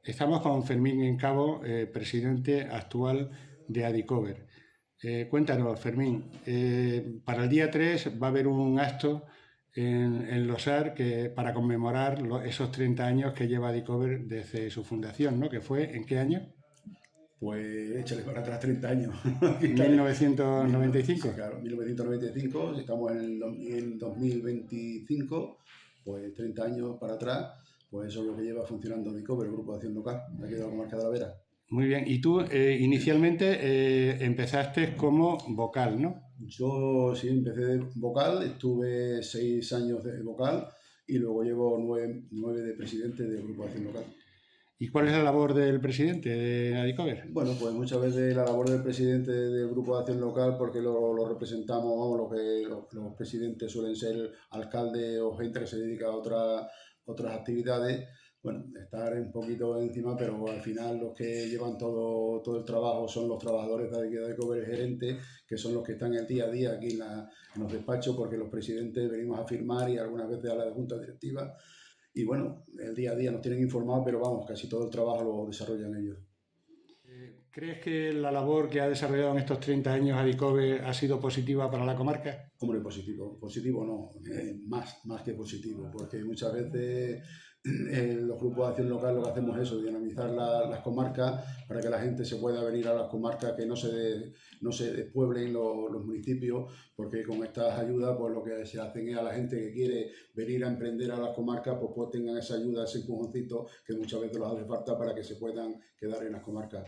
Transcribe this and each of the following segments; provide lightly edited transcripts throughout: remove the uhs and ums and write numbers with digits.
Estamos con Fermín Encabo, presidente actual de Adicover. Cuéntanos, Fermín, para el día 3 va a haber un acto en Losar para conmemorar esos 30 años que lleva Adicover desde su fundación, ¿no? ¿Que fue en qué año? Pues échale para atrás 30 años. Sí, 1995. claro, 1995, si estamos en 2025, pues 30 años para atrás, pues eso es lo que lleva funcionando Dicover, el Grupo de Acción Local, de aquí de la comarca de la Vera. Muy bien. Y tú inicialmente empezaste como vocal, ¿no? Yo sí empecé de vocal, estuve 6 años de vocal y luego llevo 9 de presidente del Grupo de Acción Local. ¿Y cuál es la labor del presidente de Adicover? Bueno, pues muchas veces la labor del presidente del Grupo de Acción Local, porque lo representamos, vamos, los presidentes suelen ser alcaldes o gente que se dedica a otras actividades, bueno, estar un poquito encima, pero al final los que llevan todo el trabajo son los trabajadores de Adicover, gerentes, que son los que están el día a día aquí en los despachos, porque los presidentes venimos a firmar y algunas veces a la junta directiva. Y bueno, el día a día nos tienen informados, pero vamos, casi todo el trabajo lo desarrollan ellos. ¿Crees que la labor que ha desarrollado en estos 30 años Adicover ha sido positiva para la comarca? Hombre, positivo no, más que positivo, porque muchas veces los grupos de acción local lo que hacemos es eso, dinamizar las comarcas para que la gente se pueda venir a las comarcas, que no se despueblen los municipios, porque con estas ayudas pues lo que se hacen es a la gente que quiere venir a emprender a las comarcas, pues tengan esa ayuda, ese empujoncito que muchas veces les hace falta para que se puedan quedar en las comarcas.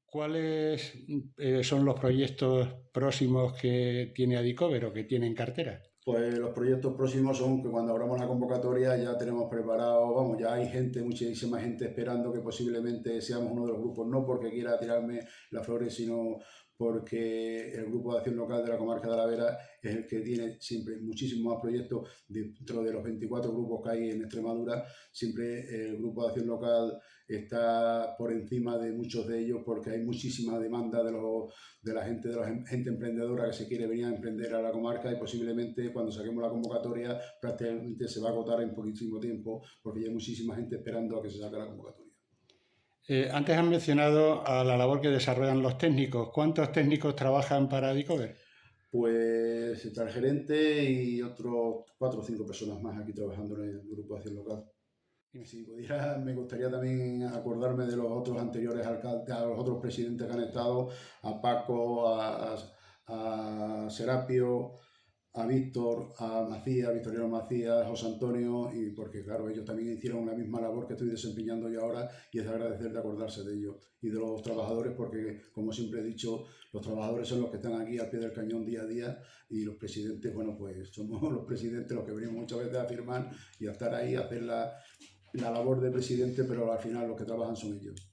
¿Cuáles son los proyectos próximos que tiene Adicover o que tiene en cartera? Pues los proyectos próximos son que cuando abramos la convocatoria ya tenemos preparado, vamos, ya hay gente, muchísima gente esperando que posiblemente seamos uno de los grupos, no porque quiera tirarme las flores, sino porque el Grupo de Acción Local de la Comarca de la Vera es el que tiene siempre muchísimos más proyectos dentro de los 24 grupos que hay en Extremadura. Siempre el Grupo de Acción Local está por encima de muchos de ellos porque hay muchísima demanda de la gente emprendedora que se quiere venir a emprender a la comarca y posiblemente cuando saquemos la convocatoria prácticamente se va a agotar en poquísimo tiempo porque ya hay muchísima gente esperando a que se saque la convocatoria. Antes han mencionado a la labor que desarrollan los técnicos. ¿Cuántos técnicos trabajan para Adicover? Pues está el gerente y otros 4 o 5 personas más aquí trabajando en el Grupo de Acción Local. Si pudiera, me gustaría también acordarme de los otros anteriores alcaldes, a los otros presidentes que han estado, a Paco, a Serapio, a Víctor, a Macías, Victoriano Macías, a José Antonio, y porque claro, ellos también hicieron la misma labor que estoy desempeñando yo ahora y es de agradecer de acordarse de ellos y de los trabajadores porque, como siempre he dicho, los trabajadores son los que están aquí al pie del cañón día a día y los presidentes, bueno, pues somos los presidentes los que venimos muchas veces a firmar y a estar ahí, a hacer la labor de presidente, pero al final los que trabajan son ellos.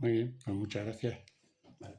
Muy bien, pues muchas gracias. Vale.